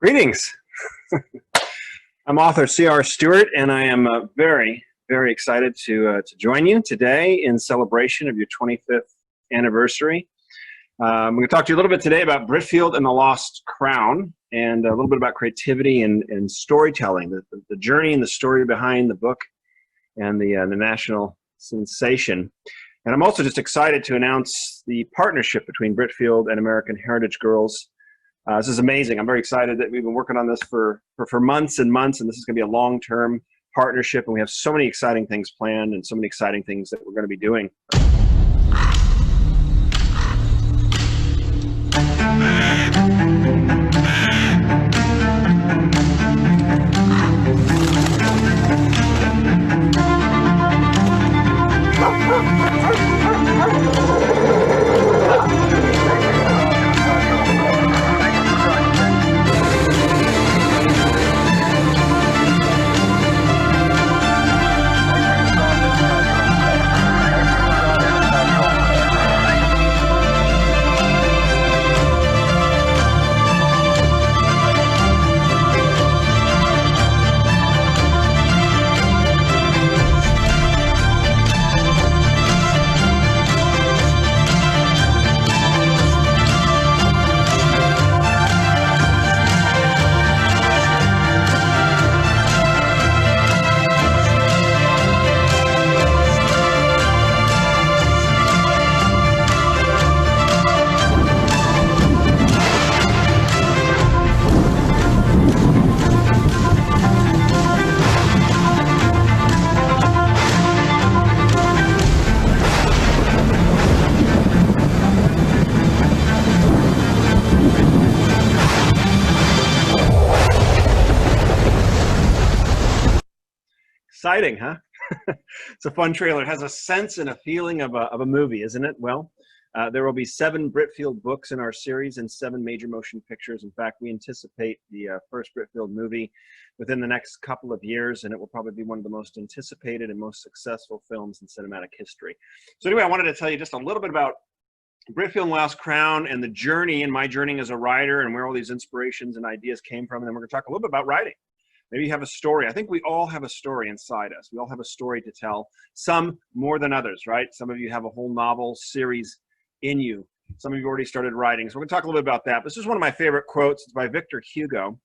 Greetings. I'm author C.R. Stewart, and I am very, very excited to join you today in celebration of your 25th anniversary. I'm going to talk to you a little bit today about Britfield and the Lost Crown, and a little bit about creativity and storytelling, the journey and the story behind the book and the national sensation. And I'm also just excited to announce the partnership between Britfield and American Heritage Girls. This is amazing. I'm very excited that we've been working on this for months and months, and this is going to be a long-term partnership, and we have so many exciting things planned and so many exciting things that we're going to be doing. Exciting, huh? It's a fun trailer. It has a sense and a feeling of a movie, isn't it? Well, there will be 7 Britfield books in our series and 7 major motion pictures. In fact, we anticipate the first Britfield movie within the next couple of years, and it will probably be one of the most anticipated and most successful films in cinematic history. So anyway, I wanted to tell you just a little bit about Britfield and Lost Crown and the journey and my journey as a writer and where all these inspirations and ideas came from. And then we're going to talk a little bit about writing. Maybe you have a story. I think we all have a story inside us. We all have a story to tell, some more than others, right? Some of you have a whole novel series in you. Some of you already started writing. So we're going to talk a little bit about that. This is one of my favorite quotes. It's by Victor Hugo.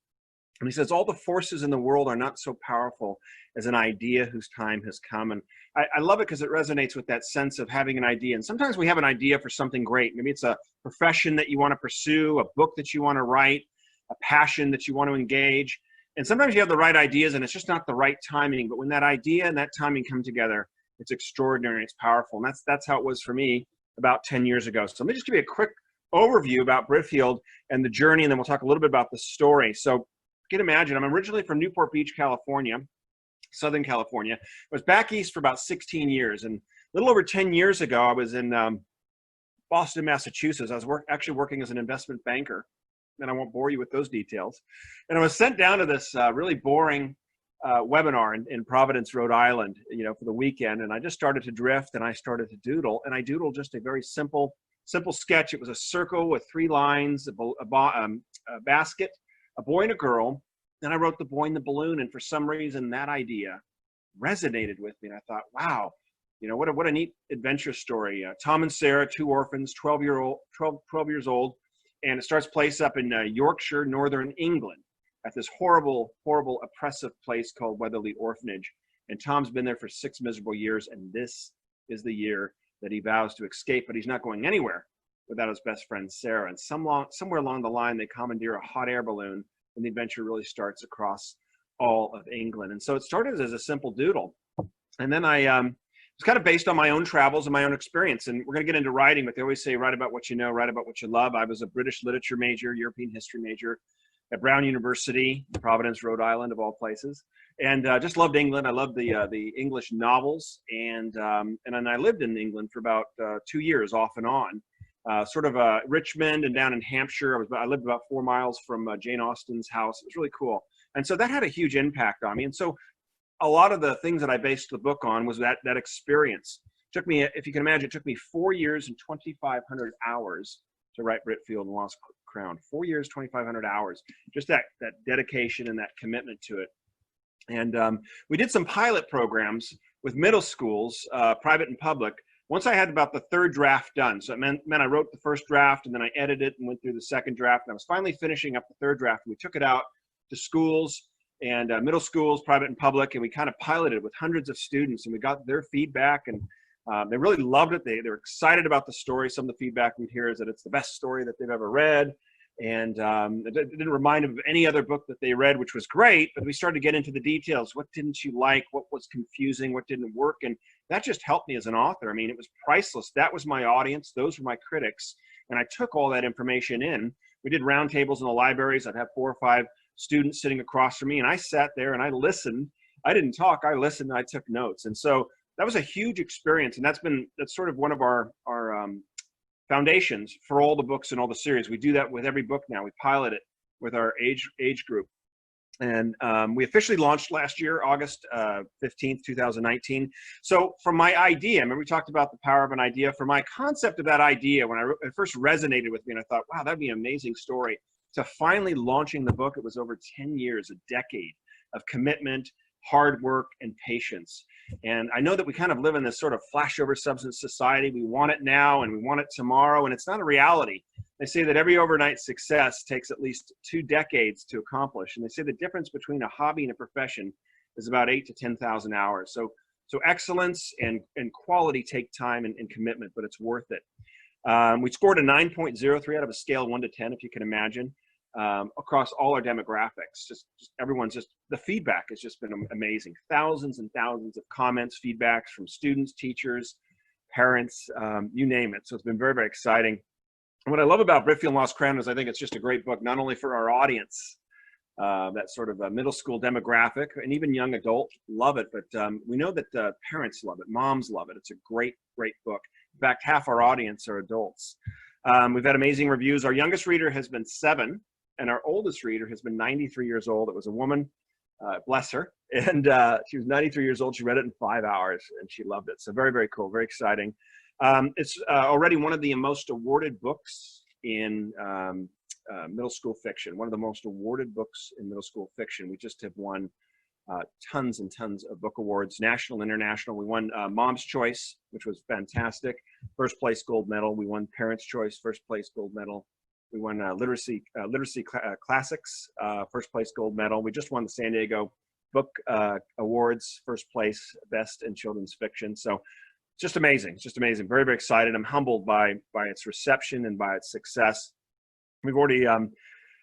And he says, all the forces in the world are not so powerful as an idea whose time has come. And I love it because it resonates with that sense of having an idea. And sometimes we have an idea for something great. Maybe it's a profession that you want to pursue, a book that you want to write, a passion that you want to engage. And sometimes you have the right ideas and it's just not the right timing. But when that idea and that timing come together, it's extraordinary, it's powerful. And that's how it was for me about 10 years ago. So let me just give you a quick overview about Britfield and the journey, and then we'll talk a little bit about the story. So you can imagine, I'm originally from Newport Beach, California, Southern California. I was back east for about 16 years. And a little over 10 years ago, I was in Boston, Massachusetts. I was actually working as an investment banker. And I won't bore you with those details. And I was sent down to this really boring webinar in Providence, Rhode Island, for the weekend. And I just started to drift and I started to doodle. And I doodled just a very simple sketch. It was a circle with 3 lines, a basket, a boy and a girl. Then I wrote the boy and the balloon. And for some reason, that idea resonated with me. And I thought, wow, what a neat adventure story. Tom and Sarah, 2 orphans, 12 years old. And it starts place up in Yorkshire, northern England, at this horrible, horrible, oppressive place called Weatherly Orphanage. And Tom's been there for 6 miserable years, and this is the year that he vows to escape, but he's not going anywhere without his best friend, Sarah. And somewhere along the line, they commandeer a hot air balloon, and the adventure really starts across all of England. And so it started as a simple doodle. And then it's kind of based on my own travels and my own experience. And we're going to get into writing, but they always say, write about what you know, write about what you love. I was a British literature major, European history major at Brown University, Providence, Rhode Island, of all places. And just loved England. I loved the English novels. And then I lived in England for about 2 years off and on, sort of Richmond and down in Hampshire. I lived about 4 miles from Jane Austen's house. It was really cool. And so that had a huge impact on me. And so a lot of the things that I based the book on was that experience. It took me, if you can imagine, it took me 4 years and 2,500 hours to write Britfield and Lost Crown. 4 years, 2,500 hours. Just that dedication and that commitment to it. And we did some pilot programs with middle schools, private and public. Once I had about the third draft done, so it meant I wrote the first draft, and then I edited it and went through the second draft, and I was finally finishing up the third draft. We took it out to schools and middle schools, private and public, and we kind of piloted with hundreds of students, and we got their feedback, and they really loved it. They were excited about the story. Some of the feedback we'd hear is that it's the best story that they've ever read. And it didn't remind them of any other book that they read, which was great, but we started to get into the details. What didn't you like? What was confusing? What didn't work? And that just helped me as an author. I mean, it was priceless. That was my audience. Those were my critics. And I took all that information in. We did roundtables in the libraries. I'd have 4 or 5 students sitting across from me, and I sat there and I listened. I didn't talk. I listened. And I took notes. And so that was a huge experience. And that's sort of one of our foundations for all the books and all the series. We do that with every book now. We pilot it with our age group. And we officially launched last year, August 15th, 2019. So from my idea, remember we talked about the power of an idea, for my concept of that idea, when it first resonated with me, and I thought, wow, that'd be an amazing story, to finally launching the book, it was over 10 years, a decade of commitment, hard work, and patience. And I know that we kind of live in this sort of flashover substance society. We want it now and we want it tomorrow, and it's not a reality. They say that every overnight success takes at least 2 decades to accomplish. And they say the difference between a hobby and a profession is about 8,000 to 10,000 hours. So excellence and quality take time and commitment, but it's worth it. We scored a 9.03 out of a scale of 1 to 10, if you can imagine. Across all our demographics, just the feedback has just been amazing. Thousands and thousands of comments, feedbacks from students, teachers, parents, you name it. So it's been very, very exciting. And what I love about Britfield Lost Crown is I think it's just a great book, not only for our audience, that sort of a middle school demographic, and even young adult love it, but we know that parents love it, moms love it. It's a great, great book. In fact, half our audience are adults. We've had amazing reviews. Our youngest reader has been 7. And our oldest reader has been 93 years old. It was a woman, bless her. And she was 93 years old. She read it in 5 hours and she loved it. So very, very cool, very exciting. It's already one of the most awarded books in middle school fiction, one of the most awarded books in middle school fiction. We just have won tons and tons of book awards, national, international. We won Mom's Choice, which was fantastic. First place gold medal. We won Parents' Choice, first place gold medal. We won Literacy Classics, first place gold medal. We just won the San Diego Book Awards, first place, best in children's fiction. So it's just amazing. It's just amazing. Very, very excited. I'm humbled by its reception and by its success. We've already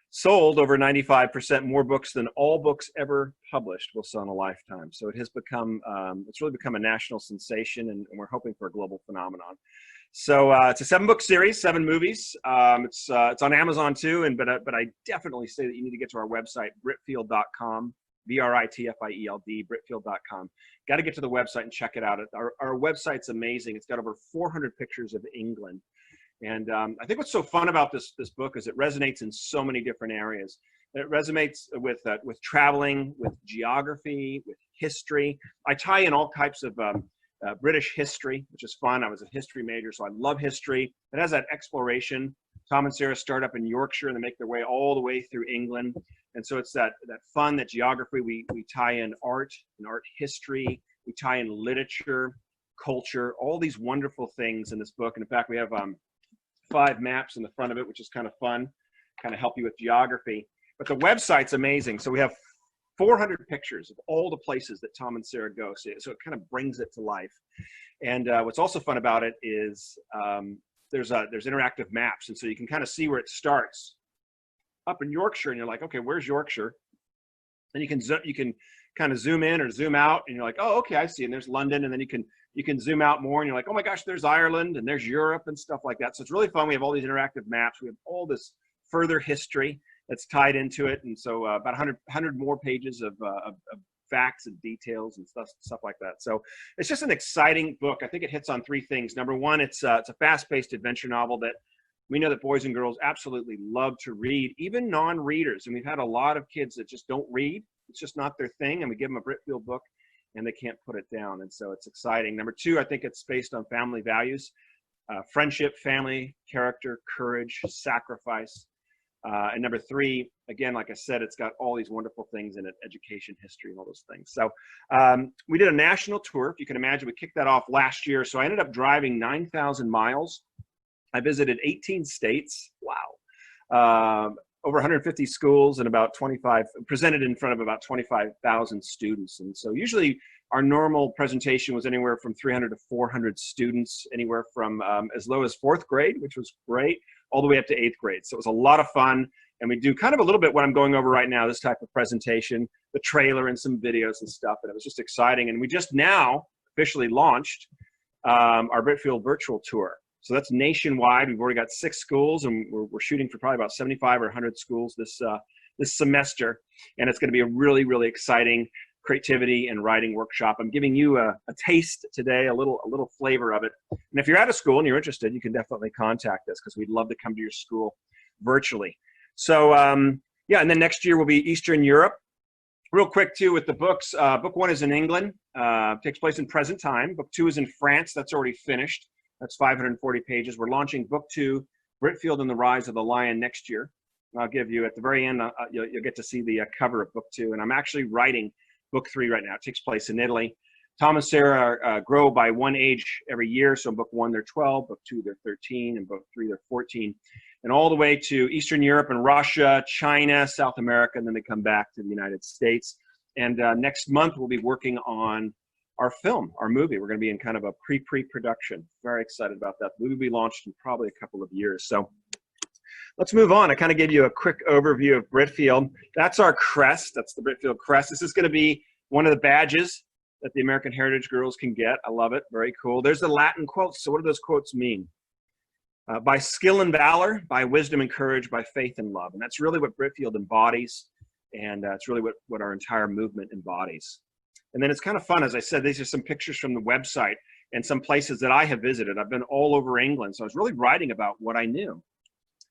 sold over 95% more books than all books ever published will sell in a lifetime. So it has become, it's really become a national sensation, and we're hoping for a global phenomenon. So it's a 7-book series, 7 movies. It's on Amazon too, but I definitely say that you need to get to our website, Britfield.com, Britfield, Britfield.com. Got to get to the website and check it out. Our website's amazing. It's got over 400 pictures of England. And I think what's so fun about this book is it resonates in so many different areas. It resonates with traveling, with geography, with history. I tie in all types of British history, which is fun. I was a history major, so I love history. It has that exploration. Tom and Sarah start up in Yorkshire and they make their way all the way through England. And so it's that fun, that geography. We tie in art and art history. We tie in literature, culture, all these wonderful things in this book. And in fact, we have 5 maps in the front of it, which is kind of fun, kind of help you with geography. But the website's amazing. So we have 400 pictures of all the places that Tom and Sarah go. So it kind of brings it to life. And what's also fun about it is there's interactive maps. And so you can kind of see where it starts up in Yorkshire, and you're like, okay, where's Yorkshire? And you can kind of zoom in or zoom out, and you're like, oh, okay, I see. And there's London. And then you can zoom out more, and you're like, oh my gosh, there's Ireland and there's Europe and stuff like that. So it's really fun. We have all these interactive maps. We have all this further history that's tied into it. And so about 100 more pages of facts and details and stuff like that. So it's just an exciting book. I think it hits on 3 things. Number one, it's a fast-paced adventure novel that we know that boys and girls absolutely love to read, even non-readers. And we've had a lot of kids that just don't read. It's just not their thing. And we give them a Britfield book and they can't put it down. And so it's exciting. Number 2, I think it's based on family values, friendship, family, character, courage, sacrifice. And number 3, again, like I said, it's got all these wonderful things in it, education, history, and all those things. So we did a national tour. If you can imagine, we kicked that off last year. So I ended up driving 9,000 miles. I visited 18 states. Wow. Over 150 schools and about 25, presented in front of about 25,000 students. And so usually our normal presentation was anywhere from 300 to 400 students, anywhere from as low as 4th grade, which was great, all the way up to 8th grade. So it was a lot of fun. And we do kind of a little bit what I'm going over right now, this type of presentation, the trailer and some videos and stuff. And it was just exciting. And we just now officially launched our Britfield virtual tour. So that's nationwide. We've already got 6 schools, and we're shooting for probably about 75 or 100 schools this semester. And it's going to be a really, really exciting creativity and writing workshop. I'm giving you a taste today, a little flavor of it. And if you're at a school and you're interested, you can definitely contact us because we'd love to come to your school virtually. So yeah, and then next year will be Eastern Europe. Real quick too with the books. Book 1 is in England, takes place in present time. Book 2 is in France. That's already finished. That's 540 pages. We're launching book 2, Britfield and the Rise of the Lion, next year. I'll give you, at the very end, you'll get to see the cover of book 2. And I'm actually writing book 3 right now. It takes place in Italy. Tom and Sarah grow by 1 age every year. So in book 1, they're 12, book 2, they're 13, and book 3, they're 14. And all the way to Eastern Europe and Russia, China, South America, and then they come back to the United States. And next month, we'll be working on our film, our movie. We're going to be in kind of a pre-production. Very excited about that. The movie will be launched in probably a couple of years. So let's move on. I kind of gave you a quick overview of Britfield. That's our crest. That's the Britfield Crest. This is going to be one of the badges that the American Heritage girls can get. I love it. Very cool. There's the Latin quotes. So what do those quotes mean? By skill and valor, by wisdom and courage, by faith and love. And that's really what Britfield embodies. And it's really what our entire movement embodies. And then it's kind of fun. As I said, these are some pictures from the website and some places that I have visited. I've been all over England. So I was really writing about what I knew.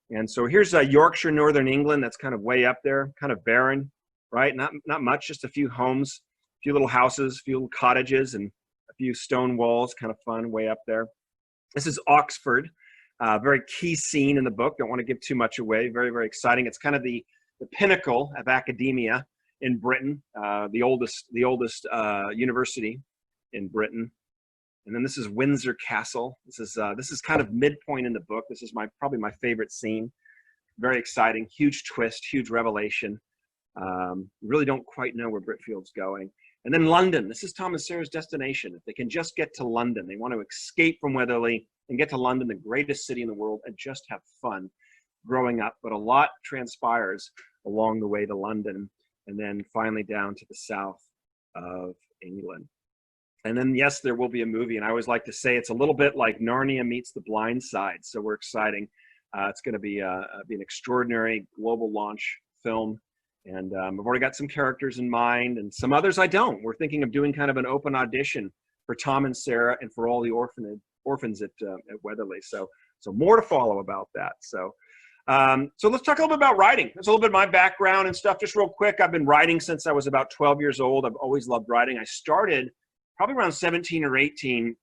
And so here's Yorkshire, Northern England. That's kind of way up there, kind of barren, right? Not much, just a few homes, a few little houses, a few little cottages, and a few stone walls, kind of fun, way up there. This is Oxford, very key scene in the book. Don't want to give too much away. Very, very exciting. It's kind of the pinnacle of academia in Britain, the oldest university in Britain. And then this is Windsor Castle. This is kind of midpoint in the book. This is probably my favorite scene. Very exciting, huge twist, huge revelation. Really don't quite know where Britfield's going. And then London. This is Tom and Sarah's destination. If they can just get to London, they want to escape from Weatherly and get to London, the greatest city in the world, and just have fun growing up. But a lot transpires along the way to London, and then finally down to the south of England. And then, yes, there will be a movie. And I always like to say it's a little bit like Narnia meets The Blind Side. So we're exciting. It's going to be an extraordinary global launch film. And I've already got some characters in mind, and some others I don't. We're thinking of doing kind of an open audition for Tom and Sarah and for all the orphans at Weatherly. So more to follow about that. So let's talk a little bit about writing. There's a little bit of my background and stuff. Just real quick, I've been writing since I was about 12 years old. I've always loved writing. I started probably around 17 or 18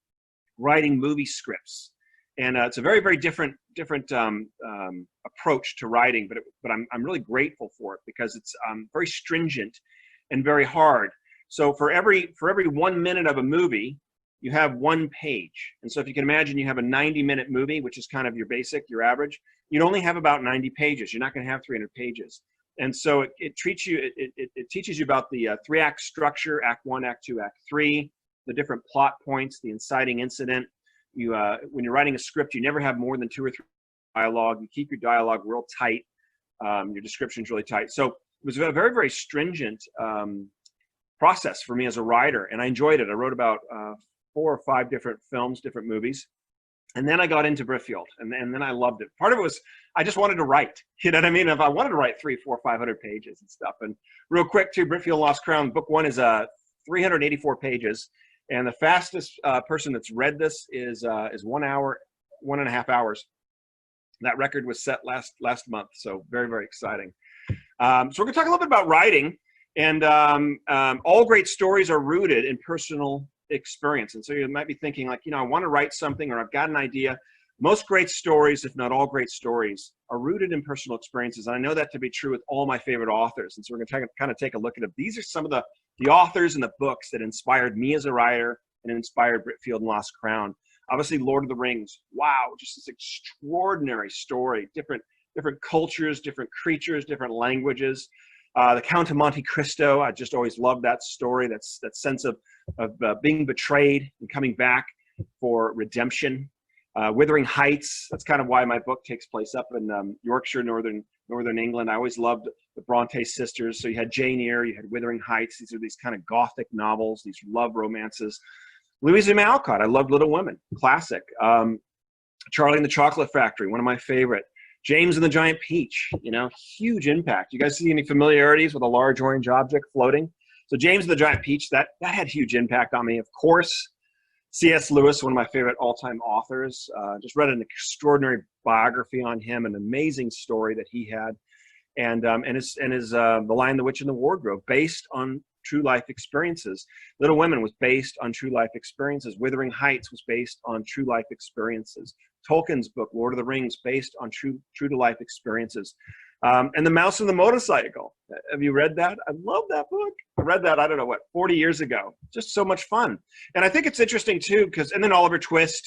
writing movie scripts. And it's a very, very different approach to writing, but I'm really grateful for it because it's very stringent and very hard. So for every 1 minute of a movie, you have 1 page. And so if you can imagine, you have a 90-minute movie, which is kind of your average. You'd only have about 90 pages. You're not going to have 300 pages. And so it teaches you about the 3-act structure, Act 1, Act 2, Act 3, the different plot points, the inciting incident. When you're writing a script, you never have more than 2 or 3 dialogue. You keep your dialogue real tight. Your description's really tight. So it was a very, very stringent process for me as a writer, and I enjoyed it. I wrote about 4 or 5 different films, different movies. And then I got into Britfield, and then I loved it. Part of it was I just wanted to write. You know what I mean? If I wanted to write 300, 400, 500 pages and stuff. And real quick, too, Britfield Lost Crown, book 1 is 384 pages. And the fastest person that's read this is 1 hour, 1.5 hours. That record was set last month, so very, very exciting. So we're going to talk a little bit about writing, and all great stories are rooted in personal experience. And so you might be thinking, like, I want to write something, or I've got an idea. Most great stories, if not all great stories, are rooted in personal experiences. And I know that to be true with all my favorite authors. And so we're going to kind of take a look at it. These are some of the authors and the books that inspired me as a writer and inspired Britfield and Lost Crown. Obviously, Lord of the Rings. Wow, just this extraordinary story. Different cultures, different creatures, different languages. The Count of Monte Cristo. I just always loved that story. That sense of being betrayed and coming back for redemption. Wuthering Heights. That's kind of why my book takes place up in Yorkshire, northern England. I always loved the Bronte sisters. So you had Jane Eyre, you had Wuthering Heights. These are these kind of gothic novels, these love romances. Louisa May Alcott. I loved Little Women, classic. Charlie and the Chocolate Factory, one of my favorite. James and the Giant Peach, huge impact. You guys see any familiarities with a large orange object floating? So James and the Giant Peach, that had huge impact on me. Of course, C.S. Lewis, one of my favorite all-time authors. Just read an extraordinary biography on him, an amazing story that he had, and his The Lion, the Witch, and the Wardrobe, based on true life experiences. Little Women was based on true life experiences. Wuthering Heights was based on true life experiences. Tolkien's book, Lord of the Rings, based on true to life experiences. And The Mouse and the Motorcycle. Have you read that? I love that book. I read that, 40 years ago. Just so much fun. And I think it's interesting too, and then Oliver Twist,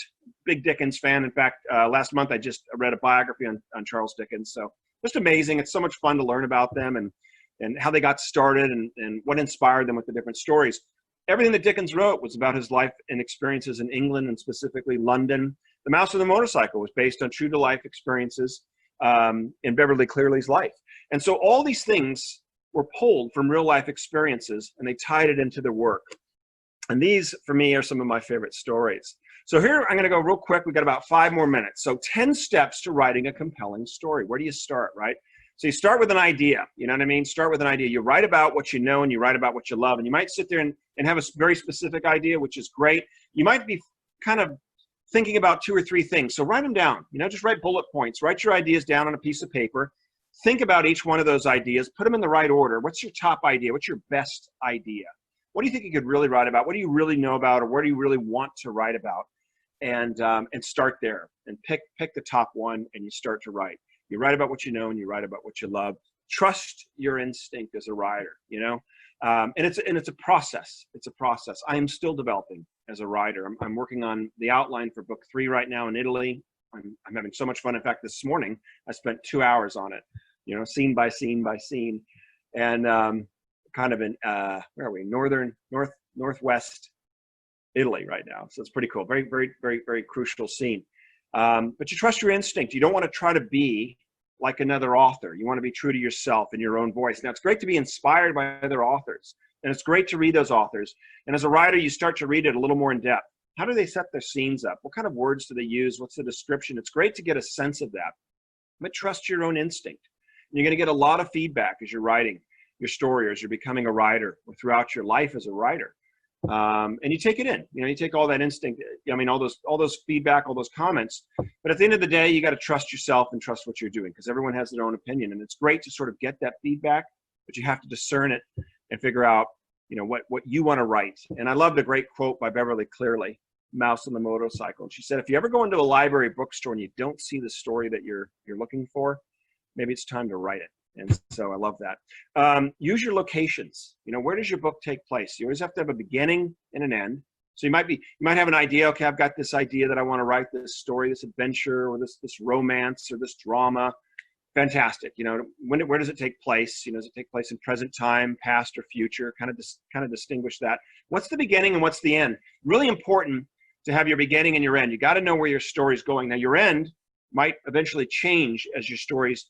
big Dickens fan. In fact, last month I just read a biography on Charles Dickens. So just amazing. It's so much fun to learn about them and how they got started and what inspired them with the different stories. Everything that Dickens wrote was about his life and experiences in England and specifically London. The Mouse and the Motorcycle was based on true to life experiences in Beverly Clearly's life. And so all these things were pulled from real life experiences and they tied it into their work. And these, for me, are some of my favorite stories. So here, I'm going to go real quick. We've got about 5 more minutes. So 10 steps to writing a compelling story. Where do you start, right? So you start with an idea, you know what I mean? Start with an idea. You write about what you know and you write about what you love. And you might sit there and have a very specific idea, which is great. You might be kind of thinking about 2 or 3 things. So write them down, just write bullet points. Write your ideas down on a piece of paper. Think about each one of those ideas. Put them in the right order. What's your top idea? What's your best idea? What do you think you could really write about? What do you really know about, or what do you really want to write about? And start there and pick the top one and you start to write. You write about what you know and you write about what you love. Trust your instinct as a writer, and it's a process. It's a process. I am still developing as a writer. I'm working on the outline for book 3 right now in Italy. I'm having so much fun. In fact, this morning I spent 2 hours on it, scene by scene by scene, and kind of in where are we? Northwest Italy right now. So it's pretty cool. Very, very, very, very crucial scene. But you trust your instinct. You don't want to try to be like another author. You want to be true to yourself and your own voice. Now, it's great to be inspired by other authors, and it's great to read those authors. And as a writer, you start to read it a little more in depth. How do they set their scenes up? What kind of words do they use? What's the description? It's great to get a sense of that, but trust your own instinct. And you're going to get a lot of feedback as you're writing your story, or as you're becoming a writer, or throughout your life as a writer. And you take it in, you take all that instinct, all those feedback, all those comments, but at the end of the day, you got to trust yourself and trust what you're doing, because everyone has their own opinion, and it's great to sort of get that feedback, but you have to discern it and figure out, what you want to write. And I loved a great quote by Beverly Clearly, Mouse and the Motorcycle. And she said, if you ever go into a library bookstore and you don't see the story that you're looking for, maybe it's time to write it. And so I love that. Use your locations. Where does your book take place? You always have to have a beginning and an end. So you might have an idea. Okay, I've got this idea that I want to write this story, this adventure, or this romance, or this drama. Fantastic. Where does it take place? Does it take place in present time, past, or future? Kind of distinguish that. What's the beginning and what's the end? Really important to have your beginning and your end. You got to know where your story's going. Now, your end might eventually change as your story's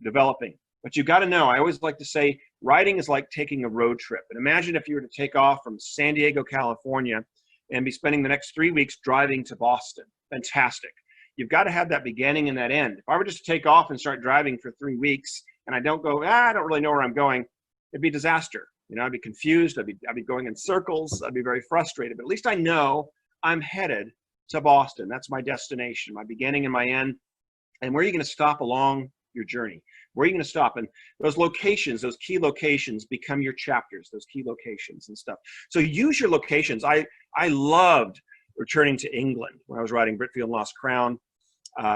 developing. But you got to know, I always like to say, writing is like taking a road trip. And imagine if you were to take off from San Diego, California, and be spending the next 3 weeks driving to Boston. Fantastic. You've got to have that beginning and that end. If I were just to take off and start driving for 3 weeks, and I don't go, I don't really know where I'm going, it'd be a disaster. I'd be confused. I'd be going in circles. I'd be very frustrated. But at least I know I'm headed to Boston. That's my destination, my beginning and my end. And where are you going to stop along your journey? Where are you going to stop? And those locations, those key locations, become your chapters, those key locations and stuff. So use your locations. I loved returning to England when I was writing Britfield and Lost Crown.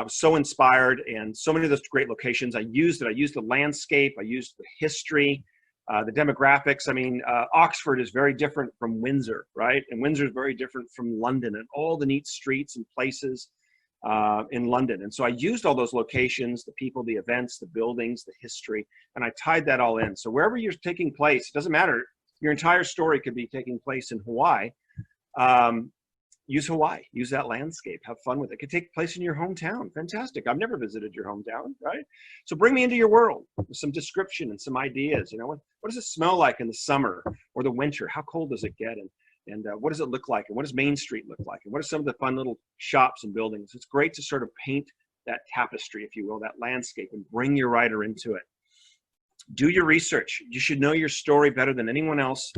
So inspired, and so many of those great locations. I used the landscape. I used the history, the demographics. I mean, Oxford is very different from Windsor, right? And Windsor is very different from London, and all the neat streets and places in London. And so I used all those locations, the people, the events, the buildings, the history, and I tied that all in. So wherever you're taking place, it doesn't matter. Your entire story could be taking place in Hawaii. Use Hawaii, use that landscape, have fun with it. It could take place in your hometown. Fantastic. I've never visited your hometown, right? So bring me into your world with some description and some ideas. You know, what does it smell like in the summer or the winter? How cold does it get? And what does it look like? And what does Main Street look like? And what are some of the fun little shops and buildings? It's great to sort of paint that tapestry, if you will, that landscape, and bring your writer into it. Do your research. You should know your story better than anyone else.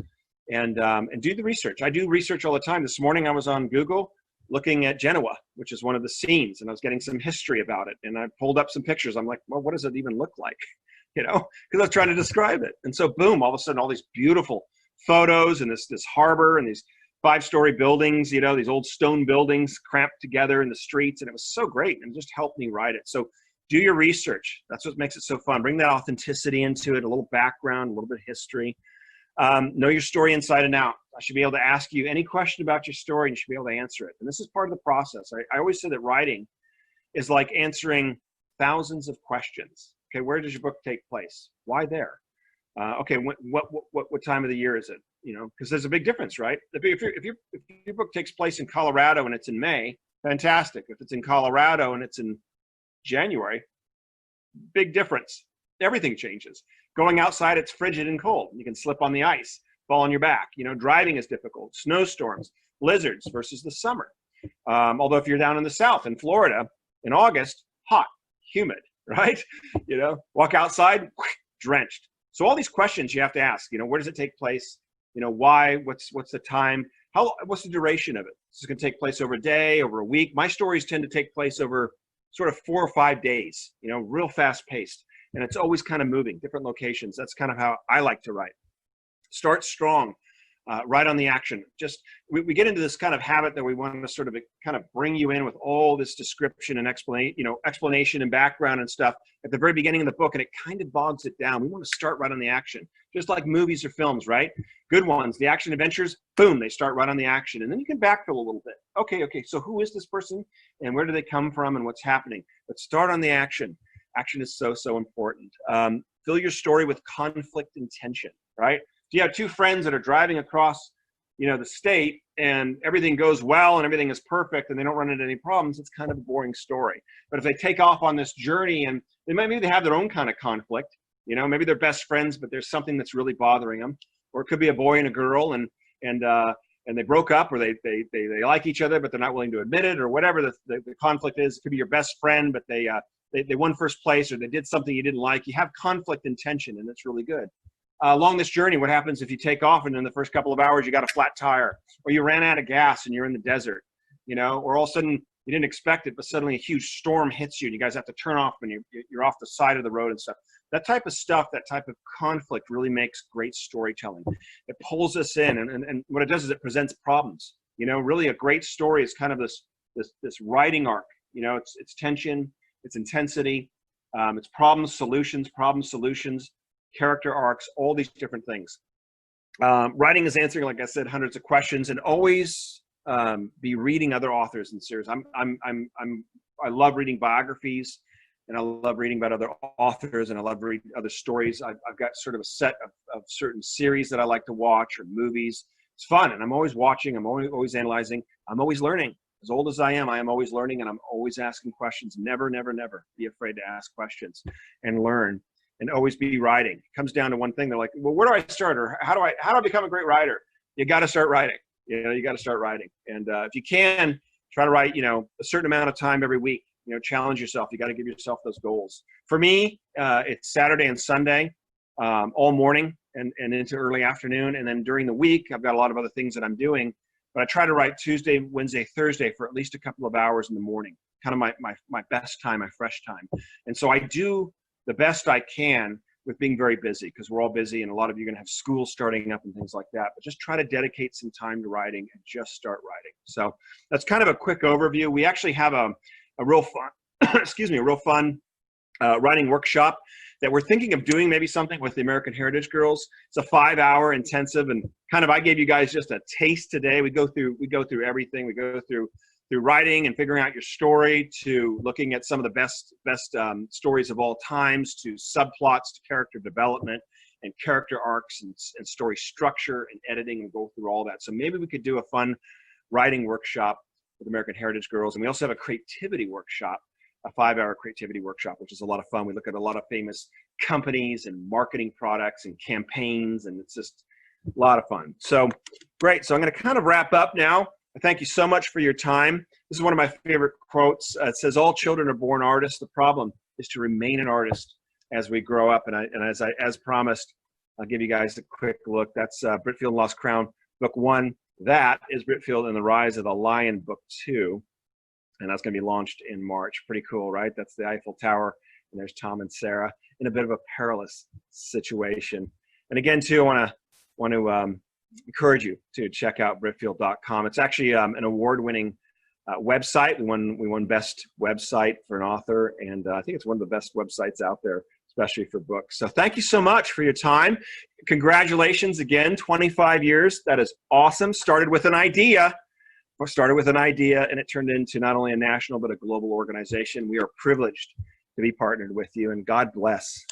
And do the research. I do research all the time. This morning I was on Google looking at Genoa, which is one of the scenes, and I was getting some history about it. And I pulled up some pictures. I'm like, well, what does it even look like? You know, because I was trying to describe it. And so boom, all of a sudden, all these beautiful photos and this harbor and these 5-story buildings, you know, these old stone buildings cramped together in the streets. And it was so great, and it just helped me write it. So do your research. That's what makes it so fun. Bring that authenticity into it, a little background, a little bit of history. Know your story inside and out. I should be able to ask you any question about your story, and you should be able to answer it. And this is part of the process. I always say that writing is like answering thousands of questions. Okay, where does your book take place? Why there? Okay, what time of the year is it? You know, because there's a big difference, right? If your book takes place in Colorado and it's in May, fantastic. If it's in Colorado and it's in January, big difference. Everything changes. Going outside, it's frigid and cold. You can slip on the ice, fall on your back. You know, driving is difficult. Snowstorms, blizzards versus the summer. Although if you're down in the South, in Florida, in August, hot, humid, right? You know, walk outside, drenched. So all these questions you have to ask. You know, where does it take place? You know, why? What's the time? What's the duration of it? Is it going to take place over a day, over a week? My stories tend to take place over sort of 4 or 5 days. You know, real fast paced. And it's always kind of moving, different locations. That's kind of how I like to write. Start strong, write on the action. Just, we get into this kind of habit that we want to sort of kind of bring you in with all this description and explanation and background and stuff at the very beginning of the book, and it kind of bogs it down. We want to start right on the action, just like movies or films, right? Good ones, the action adventures, boom, they start right on the action. And then you can backfill a little bit. Okay, so who is this person and where do they come from and what's happening? But start on the action. Action is so important. Fill your story with conflict and tension, right? If you have 2 friends that are driving across, you know, the state, and everything goes well and everything is perfect and they don't run into any problems, it's kind of a boring story. But if they take off on this journey and maybe they have their own kind of conflict, you know, maybe they're best friends, but there's something that's really bothering them, or it could be a boy and a girl, and they broke up, or they like each other, but they're not willing to admit it, or whatever the conflict is. It could be your best friend, but they won first place, or they did something you didn't like. You have conflict and tension, and it's really good. Along this journey, what happens if you take off and in the first couple of hours you got a flat tire, or you ran out of gas and you're in the desert, you know, or all of a sudden you didn't expect it, but suddenly a huge storm hits you and you guys have to turn off and you're off the side of the road and stuff. That type of stuff, that type of conflict really makes great storytelling. It pulls us in, and what it does is it presents problems. You know, really a great story is kind of this writing arc. You know, it's tension, it's intensity, it's problem solutions, character arcs, all these different things. Writing is answering, like I said, hundreds of questions, and always be reading other authors and series. I love reading biographies, and I love reading about other authors, and I love reading other stories. I've got sort of a set of certain series that I like to watch, or movies. It's fun, and I'm always watching. I'm always analyzing. I'm always learning. As old as I am always learning, and I'm always asking questions. Never be afraid to ask questions and learn. And always be writing. It comes down to one thing. They're like, well, where do I start? Or how do I become a great writer? You got to start writing. You know, you got to start writing. And if you can, try to write, you know, a certain amount of time every week. You know, challenge yourself. You got to give yourself those goals. For me, it's Saturday and Sunday, all morning and into early afternoon. And then during the week, I've got a lot of other things that I'm doing. But I try to write Tuesday, Wednesday, Thursday for at least a couple of hours in the morning. Kind of my best time, my fresh time. And so I do the best I can with being very busy, because we're all busy, and a lot of you are going to have school starting up and things like that. But just try to dedicate some time to writing and just start writing. So that's kind of a quick overview. We actually have a real excuse me, a real fun writing workshop that we're thinking of doing, maybe something with the American Heritage Girls. It's a 5-hour intensive, and kind of I gave you guys just a taste today. We go through everything. We go through writing and figuring out your story, to looking at some of the best stories of all times, to subplots, to character development and character arcs and story structure and editing, and go through all that. So maybe we could do a fun writing workshop with American Heritage Girls. And we also have a creativity workshop, a 5-hour creativity workshop, which is a lot of fun. We look at a lot of famous companies and marketing products and campaigns, and it's just a lot of fun. So great. So I'm going to kind of wrap up now. Thank you so much for your time. This is one of my favorite quotes. It says, "All children are born artists. The problem is to remain an artist as we grow up." And as promised, I'll give you guys a quick look. That's Britfield and Lost Crown, book 1. That is Britfield and the Rise of the Lion, book 2. And that's going to be launched in March. Pretty cool, right? That's the Eiffel Tower. And there's Tom and Sarah in a bit of a perilous situation. And again, too, I want to encourage you to check out Britfield.com. It's actually an award-winning website. We won best website for an author, and I think it's one of the best websites out there, especially for books. So thank you so much for your time. Congratulations again, 25 years. That is awesome. Started with an idea, and it turned into not only a national but a global organization. We are privileged to be partnered with you, and God bless.